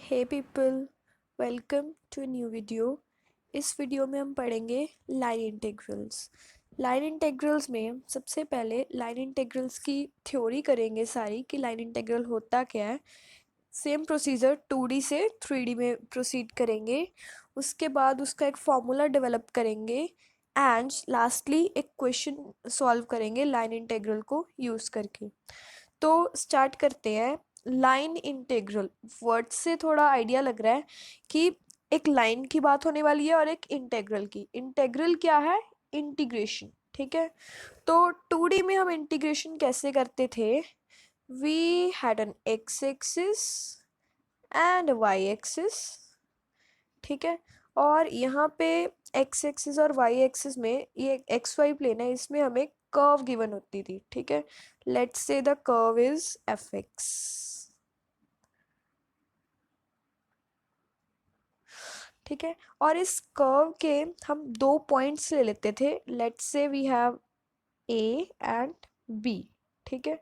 Hey people, welcome to new video. इस video में हम पढ़ेंगे लाइन इंटीग्रल्स। लाइन इंटीग्रल्स में सबसे पहले लाइन इंटीग्रल्स की थ्योरी करेंगे सारी कि लाइन इंटीग्रल होता क्या है। सेम प्रोसीजर 2D से 3D में प्रोसीड करेंगे। उसके बाद उसका एक फॉर्मूला डेवलप करेंगे एंड लास्टली एक क्वेश्चन सॉल्व करेंगे लाइन इंटीग्रल को यूज़ करके। तो स्टार्ट करते हैं। लाइन इंटीग्रल वर्ड से थोड़ा आइडिया लग रहा है कि एक लाइन की बात होने वाली है और एक इंटीग्रल की। इंटीग्रल क्या है? इंटीग्रेशन। ठीक है, तो 2D में हम इंटीग्रेशन कैसे करते थे? We had an x axis and y axis. ठीक है, और यहाँ पे एक्स एक्सिस और वाई एक्सिस में ये एक्स वाई प्लेन है, इसमें हमें कर्व गिवन होती थी। ठीक है, let's say the curve is F x. ठीक है, और इस कर्व के हम दो पॉइंट्स ले लेते थे। Let's say we have A and B. ठीक है,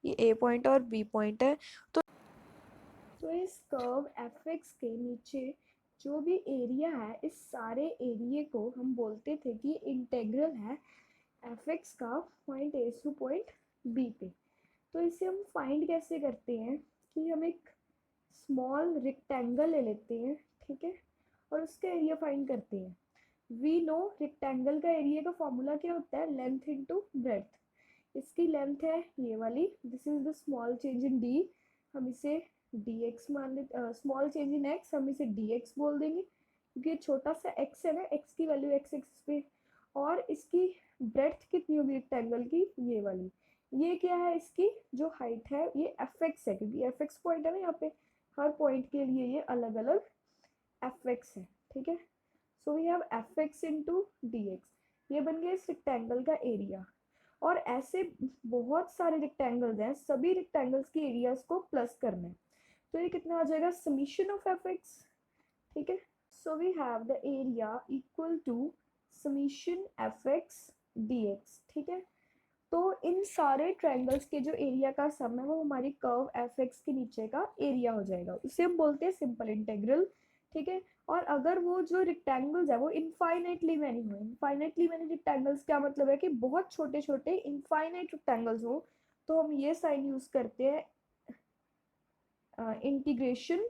ये ए पॉइंट और बी पॉइंट है। तो इस कर्व एफ एक्स के नीचे जो भी एरिया है, इस सारे एरिया को हम बोलते थे कि इंटीग्रल है एफ एक्स का point A to point B पे। तो इसे हम फाइंड कैसे करते हैं कि हम एक स्मॉल रेक्टेंगल ले लेते हैं। ठीक है, और उसका एरिया फाइंड करते हैं। वी नो रेक्टेंगल का एरिया का फॉर्मूला क्या होता है? Length into breadth. इसकी लेंथ है ये वाली, this is the small change in D, हम इसे डी एक्स मान लेते। स्मॉल चेंज इन एक्स हम इसे डी एक्स बोल देंगे क्योंकि ये छोटा सा एक्स है ना, एक्स की वैल्यू एक्स एक्सिस पे। और इसकी ब्रेड्थ कितनी होगी रेक्टेंगल की? ये वाली। ये क्या है? इसकी जो हाइट है ये एफ एक्स है, क्योंकि एफ एक्स पॉइंट है ना यहाँ पे, हर पॉइंट के लिए ये अलग अलग एफ एक्स है। ठीक है, so we have f x into d x. ये बन गया इस रेक्टेंगल का एरिया। और ऐसे बहुत सारे रेक्टेंगल्स हैं, सभी रेक्टेंगल्स की एरियाज को प्लस करना है। तो ये कितना आ जाएगा? Summation of f x. ठीक है, so we have the area equal to summation f x d x. ठीक है, तो इन सारे ट्रायंगल्स के जो एरिया का सम है वो हमारी कर्व एफ एक्स के नीचे का एरिया हो जाएगा, उसे हम बोलते हैं सिंपल इंटीग्रल। ठीक है, और अगर वो जो रेक्टेंगल्स है वो इनफाइनाइटली मैनी हो, इनफाइनाइटली मैनी रेक्टेंगल्स क्या मतलब है कि बहुत छोटे छोटे इनफाइनाइट रेक्टेंगल्स हो, तो हम ये साइन यूज करते हैं integration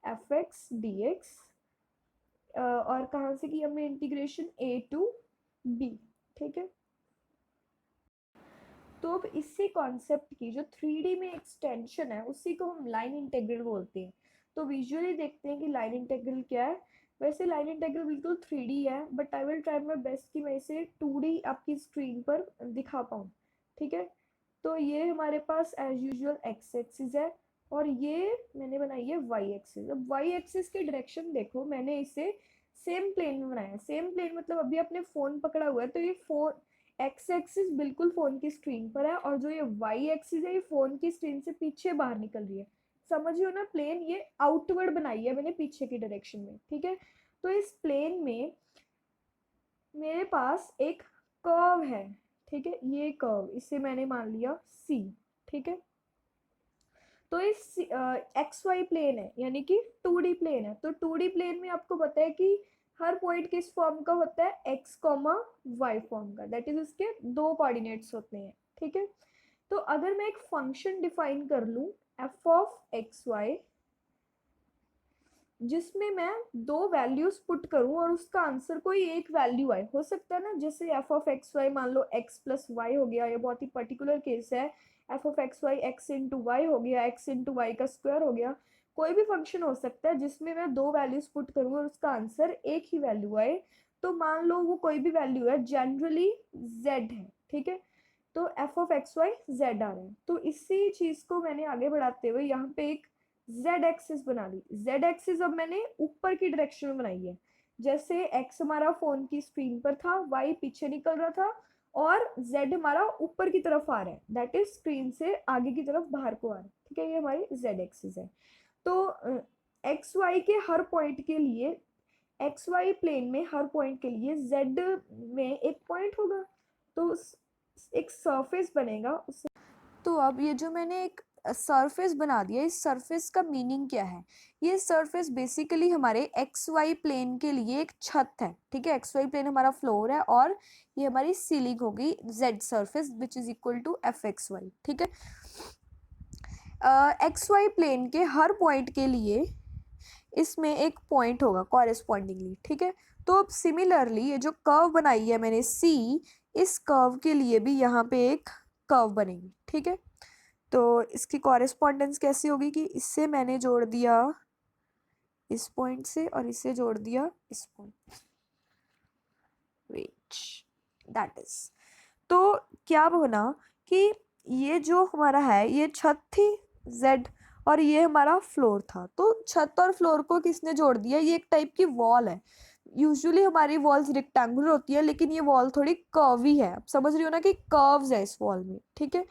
F x d x. और कहाँ से की हमने इंटीग्रेशन? A to be. ठीक है, तो अब इसी कॉन्सेप्ट की जो 3D में एक्सटेंशन है उसी को हम लाइन इंटीग्रल बोलते हैं। तो विजुअली देखते हैं कि लाइन इंटीग्रल क्या है। वैसे लाइन इंटीग्रल बिल्कुल 3D है, but I will try my best कि मैं इसे 2D आपकी स्क्रीन पर दिखा पाऊँ। ठीक है, तो ये हमारे पास एज यूजुअल एक्स एक्सिस है और ये मैंने बनाई है वाई एक्सिस। अब वाई एक्सिस की डायरेक्शन देखो, मैंने इसे सेम प्लेन में बनाया। सेम प्लेन मतलब अभी आपने फ़ोन पकड़ा हुआ है तो ये फोन एक्स एक्सिस बिल्कुल फोन की स्क्रीन पर है और जो ये वाई एक्सिस है ये फोन की स्क्रीन से पीछे बाहर निकल रही है। समझियो ना, प्लेन ये आउटवर्ड बनाई है मैंने पीछे की डायरेक्शन में। ठीक है, तो इस प्लेन में मेरे पास एक कर्व है। ठीक है, ये कर्व इसे मैंने मान लिया सी। ठीक है, तो इस एक्स वाई प्लेन है यानी कि 2D प्लेन है। तो 2D प्लेन में आपको पता है कि हर पॉइंट किस फॉर्म का होता है? एक्स कॉमा वाई फॉर्म का, दैट इज उसके दो कोऑर्डिनेट्स होते हैं। ठीक है, तो अगर मैं एक फंक्शन डिफाइन कर लूं एफ ऑफ एक्स वाई, जिसमें मैं दो वैल्यूज पुट करूं और उसका आंसर कोई एक वैल्यू आए, हो सकता है ना, जैसे एफ ऑफ एक्स वाई मान लो एक्स प्लस वाई हो गया, ये बहुत ही पर्टिकुलर केस है। F of x y x into y हो गया, एक्स इंटू वाई का स्क्वायर हो गया। कोई भी फंक्शन हो सकता है जिसमें मैं दो वैल्यूज पुट करूँ और उसका आंसर एक ही वैल्यू आए। तो मान लो वो कोई भी वैल्यू है, जनरली जेड है। ठीक है, तो F of x Y Z आ रहा है। तो इसी चीज को मैंने आगे बढ़ाते हुए यहाँ पे एक जेड एक्सिस बना ली। जेड एक्सिस अब मैंने ऊपर की डायरेक्शन में बनाई है। जैसे एक्स हमारा फोन की स्क्रीन पर था, वाई पीछे निकल रहा था और जेड हमारा ऊपर की तरफ आ रहा है, दैट इज स्क्रीन से आगे की तरफ बाहर को आ रहा है। ठीक है, ये हमारी जेड एक्सिस है। तो एक्स वाई के हर पॉइंट के लिए, एक्स वाई प्लेन में हर पॉइंट के लिए जेड में एक पॉइंट होगा, तो एक सरफेस बनेगा उससे। तो अब ये जो मैंने एक सरफेस बना दिया, इस सरफेस का मीनिंग क्या है? ये सरफेस बेसिकली हमारे एक्स वाई प्लेन के लिए एक छत है, ठीक है। एक्स वाई प्लेन हमारा फ्लोर है और ये हमारी सीलिंग होगी z surface which is equal to f x y, ठीक है। एक्स वाई प्लेन के हर पॉइंट के लिए इसमें एक पॉइंट होगा कॉरेस्पॉन्डिंगली, ठीक है। तो अब सिमिलरली ये जो कर्व बनाई है मैंने सी, इस कर्व के लिए भी यहाँ पे एक कर्व बनेगी, ठीक है। तो इसकी कॉरेस्पॉन्डेंस कैसी होगी कि इससे मैंने जोड़ दिया इस पॉइंट से और इससे जोड़ दिया इस पॉइंट, वेट, दैट इज। तो क्या होना कि ये जो हमारा है ये छत थी जेड और ये हमारा फ्लोर था, तो छत और फ्लोर को किसने जोड़ दिया? ये एक टाइप की वॉल है। यूजुअली हमारी वॉल्स रेक्टेंगुलर होती है लेकिन ये वॉल थोड़ी कर्वी है, आप समझ रही हो ना कि कर्व्स है इस वॉल में, ठीक है।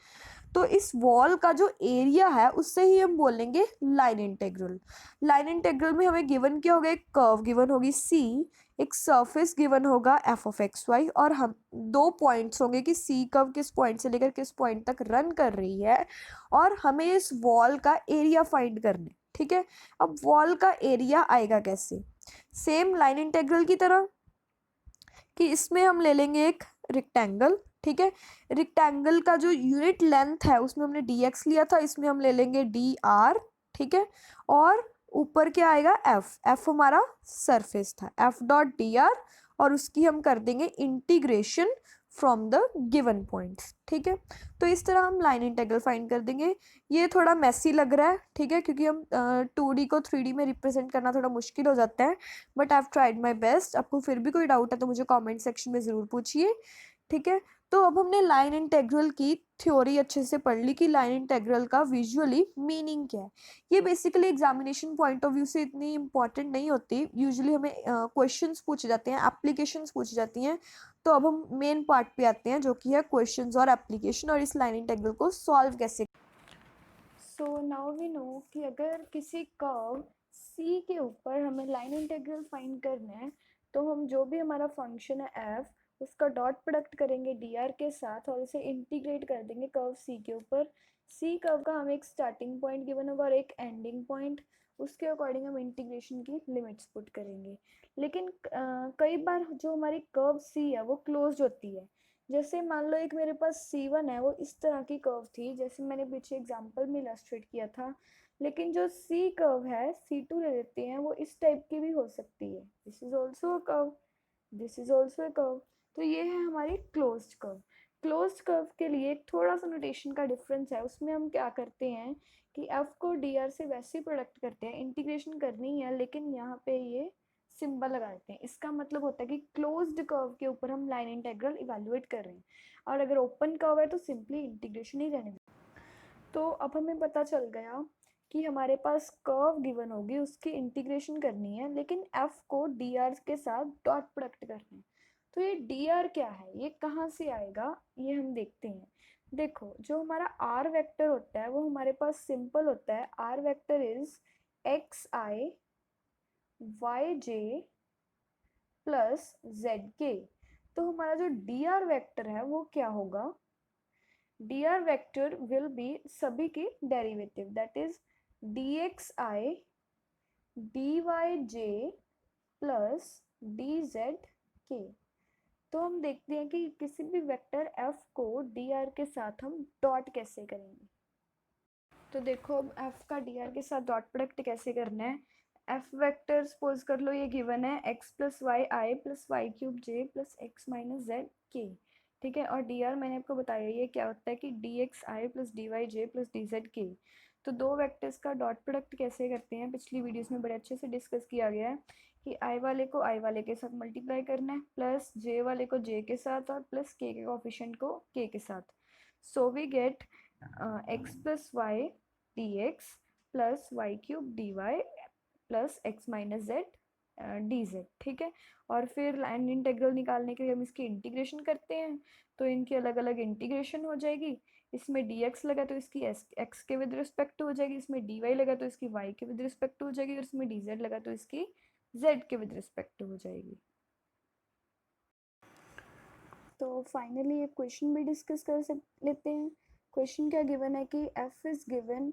तो इस वॉल का जो एरिया है उससे ही हम बोलेंगे लाइन इंटेग्रल। लाइन इंटेग्रल में हमें गिवन क्या होगा? एक कर्व गिवन होगी सी, एक सरफेस गिवन होगा एफ ऑफ एक्स वाई, और हम दो पॉइंट्स होंगे कि सी कर्व किस पॉइंट से लेकर किस पॉइंट तक रन कर रही है, और हमें इस वॉल का एरिया फाइंड करना है, ठीक है। अब वॉल का एरिया आएगा कैसे? सेम लाइन इंटेग्रल की तरह कि इसमें हम ले लेंगे एक रेक्टेंगल, ठीक है। रेक्टेंगल का जो यूनिट लेंथ है उसमें हमने डी एक्स लिया था, इसमें हम ले लेंगे डी आर, ठीक है। और ऊपर क्या आएगा? एफ, एफ हमारा सरफेस था, एफ डॉट डी आर, और उसकी हम कर देंगे integration from the given points, ठीक है। तो इस तरह हम लाइन इंटेग्रल फाइंड कर देंगे। ये थोड़ा मैसी लग रहा है, ठीक है, क्योंकि हम 2D को 3D में रिप्रेजेंट करना थोड़ा मुश्किल हो जाता है, but I have tried my best. आपको फिर भी कोई डाउट है तो मुझे कमेंट सेक्शन में ज़रूर पूछिए, ठीक है। तो अब हमने लाइन इंटेग्रल की थ्योरी अच्छे से पढ़ ली कि लाइन इंटेग्रल का विजुअली मीनिंग क्या है। ये basically examination point of view से इतनी इंपॉर्टेंट नहीं होती, यूजुअली हमें क्वेश्चंस पूछे जाते हैं, एप्लीकेशंस पूछी जाती हैं। तो अब हम मेन पार्ट पे आते हैं जो कि है क्वेश्चंस और एप्लीकेशन, और इस लाइन इंटेग्रल को सॉल्व कैसे। सो नाउ वी नो कि अगर किसी कर्व सी के ऊपर हमें लाइन इंटेग्रल फाइंड करना है तो हम जो भी हमारा फंक्शन है एफ, उसका डॉट प्रोडक्ट करेंगे डी आर के साथ और उसे इंटीग्रेट कर देंगे कर्व सी के ऊपर। सी कर्व का हमें एक स्टार्टिंग पॉइंट गिवन होगा और एक एंडिंग पॉइंट, उसके अकॉर्डिंग हम इंटीग्रेशन की लिमिट्स पुट करेंगे। लेकिन कई बार जो हमारी कर्व सी है वो क्लोज्ड होती है। जैसे मान लो एक मेरे पास C1 है, वो इस तरह की कर्व थी जैसे मैंने पीछे एग्जांपल में इलस्ट्रेट किया था। लेकिन जो C कर्व है, C2 ले लेते हैं, वो इस टाइप की भी हो सकती है। This is also a curve, this is also a curve. तो ये है हमारी क्लोज्ड कर्व। क्लोज्ड कर्व के लिए थोड़ा सा नोटेशन का डिफरेंस है, उसमें हम क्या करते हैं कि एफ को डी आर से वैसे प्रोडक्ट करते हैं, इंटीग्रेशन करनी है लेकिन यहाँ पे ये सिंबल लगा देते हैं। इसका मतलब होता है कि क्लोज्ड कर्व के ऊपर हम लाइन इंटेग्रल इवेलुएट कर रहे हैं, और अगर ओपन कर्व है तो सिंपली इंटीग्रेशन ही रहने दें। तो अब हमें पता चल गया कि हमारे पास कर्व गिवन होगी, उसकी इंटीग्रेशन करनी है, लेकिन एफ को डी आर के साथ डॉट प्रोडक्ट करना है। तो ये डी आर क्या है, ये कहाँ से आएगा, ये हम देखते हैं। देखो, जो हमारा आर वेक्टर होता है वो हमारे पास सिंपल होता है। R vector is x i y j plus z k. तो हमारा जो डी आर वेक्टर है वो क्या होगा? D r vector will be सभी की derivative, that is d x i d y j plus d z k. तो हम देखते हैं कि किसी भी वेक्टर एफ को डी आर के साथ हम डॉट कैसे करेंगे। तो देखो, अब एफ का डी आर के साथ डॉट प्रोडक्ट कैसे करना है। एफ वेक्टर सपोज कर लो ये गिवन है एक्स प्लस वाई आई प्लस वाई क्यूब जे प्लस एक्स माइनस जेड के, ठीक है। और डी आर मैंने आपको बताया ये क्या होता है कि डी एक्स आई plus D y j plus d z k. तो दो वेक्टर्स का डॉट प्रोडक्ट कैसे करते हैं पिछली वीडियोस में बड़े अच्छे से डिस्कस किया गया है कि आई वाले को आई वाले के साथ मल्टीप्लाई करना है, प्लस जे वाले को जे के साथ, और प्लस के कोफिशिएंट को के के साथ। So we get x plus y d x plus y cube d y plus x minus z d z, ठीक है। और फिर लाइन इंटेग्रल निकालने के लिए हम इसकी इंटीग्रेशन करते हैं, तो इनकी अलग अलग इंटीग्रेशन हो जाएगी। इसमें डी एक्स लगा तो इसकी एक्स के विद रिस्पेक्ट हो जाएगी, इसमें डी वाई लगा तो इसकी वाई के विद रिस्पेक्ट हो जाएगी, और इसमें डी जेड लगा तो इसकी जेड के विद रिस्पेक्ट हो जाएगी। तो फाइनली एक क्वेश्चन भी डिस्कस कर लेते हैं। क्वेश्चन क्या गिवन है कि f is given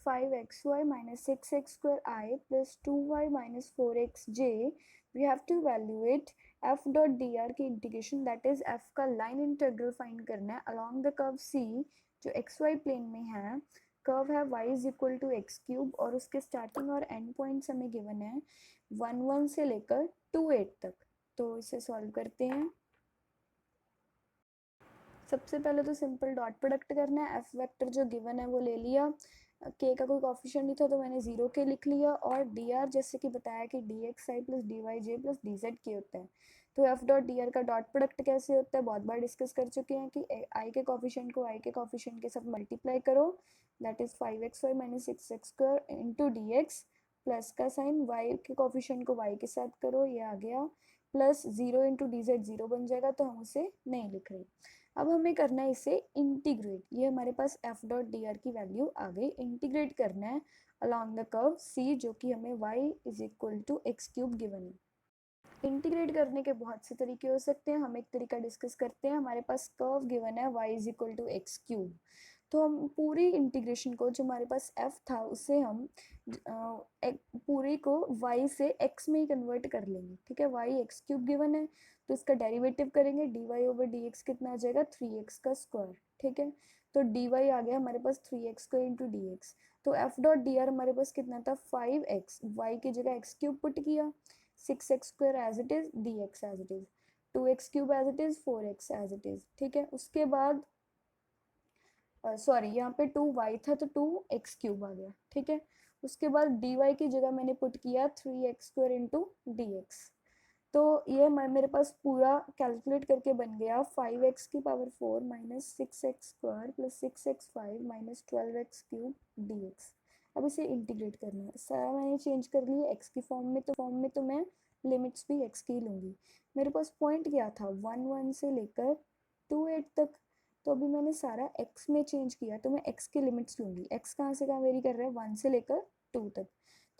5xy minus 6x square I plus 2y minus 4xj. We have to evaluate f dot dr की इंटीग्रेशन, दैट इज f का लाइन इंटीग्रल फाइंड करना है अलॉन्ग द कर्व c जो xy plane में है। Curve है y is equal to x cube और उसके स्टार्टिंग और एंड पॉइंट्स हमें गिवन है 1 से लेकर 2 तक। तो इसे सॉल्व करते हैं। सबसे पहले तो सिंपल डॉट प्रोडक्ट करना है। एफ वेक्टर जो गिवन है वो ले लिया, के का कोई कॉफिशिएंट नहीं था तो मैंने 0 के लिख लिया, और डी आर जैसे कि बताया कि डी एक्स आई plus D y j plus d z के होता है। तो एफ डॉट डी आर का डॉट प्रोडक्ट कैसे होता है बहुत बार डिस्कस कर चुके हैं कि आई के कॉफिशिएंट को आई के कॉफिशिएंट के साथ मल्टीप्लाई करो, that is 5xy minus 6x square into d x, plus का साइन वाई के कॉफिशिएंट को वाई के साथ करो, ये आ गया, प्लस 0 इंटू डी जेड 0 बन जाएगा तो हम उसे नहीं लिख रहे। अब हमें करना है इसे इंटीग्रेट। ये हमारे पास f डॉट डी आर की वैल्यू आ गई। इंटीग्रेट करना है अलॉन्ग द कर्व c जो कि हमें y is equal to x cube given है। इंटीग्रेट करने के बहुत से तरीके हो सकते हैं, हम एक तरीका डिस्कस करते हैं। हमारे पास कर्व गिवन है y is equal to x cube, तो हम पूरी इंटीग्रेशन को जो हमारे पास f था उसे हम पूरी को y से x में ही कन्वर्ट कर लेंगे। ठीक है, y एक्स क्यूब गिवन है तो इसका डेरिवेटिव करेंगे, d y over d x कितना आ जाएगा 3x का स्क्वायर। ठीक है, तो डी वाई आ गया हमारे पास 3x square into d x. तो एफ डॉट डी आर हमारे पास कितना था 5x, वाई की जगह एक्स क्यूब पुट किया, 6x square as it is, d x as it is, 2x cube as it is, 4x as it is. ठीक है, उसके बाद सॉरी यहाँ पे 2y था तो 2x क्यूब आ गया। ठीक है, उसके बाद dy की जगह मैंने पुट किया 3x square into d x. तो ये मेरे पास पूरा कैलकुलेट करके बन गया 5x की power 4 minus 6x square plus 6x5 minus 12x cube dx। अब इसे इंटीग्रेट करना है, सारा मैंने चेंज कर लिया x की फॉर्म में तो मैं लिमिट्स भी x की लूँगी। मेरे पास पॉइंट क्या था 1 से लेकर 2 तक, तो अभी मैंने सारा x में चेंज किया तो मैं x की लिमिट्स लूँगी। x कहाँ से कहाँ वेरी कर रहा है 1 से लेकर 2 तक,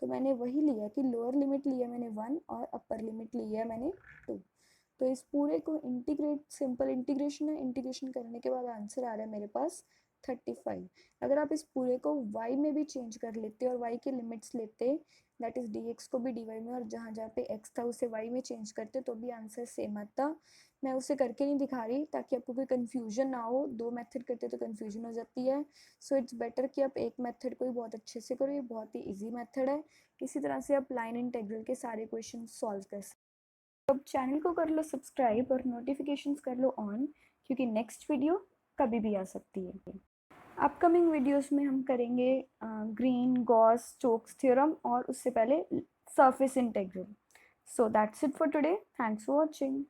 तो मैंने वही लिया कि लोअर लिमिट लिया मैंने 1 और अपर लिमिट लिया मैंने 2। तो इस पूरे को इंटीग्रेट, सिंपल इंटीग्रेशन है, इंटीग्रेशन करने के बाद आंसर आ रहा है मेरे पास 35। अगर आप इस पूरे को y में भी चेंज कर लेते और y के लिमिट्स लेते, दैट इज dx को भी dy में, और जहाँ जहाँ पे x था उसे y में चेंज करते तो भी आंसर सेम आता। मैं उसे करके नहीं दिखा रही ताकि आपको कोई कन्फ्यूजन ना हो, दो मेथड करते तो कन्फ्यूजन हो जाती है। सो इट्स बेटर कि आप एक मेथड को ही बहुत अच्छे से करो, ये बहुत ही इजी मेथड है। इसी तरह से आप लाइन इंटीग्रल के सारे क्वेश्चन सॉल्व कर सकते हो। अब चैनल को कर लो सब्सक्राइब और नोटिफिकेशंस कर लो ऑन, क्योंकि नेक्स्ट वीडियो कभी भी आ सकती है। अपकमिंग वीडियोस में हम करेंगे ग्रीन गॉस स्टोक्स थ्योरम और उससे पहले surface integral. So that's it for today, thanks for watching.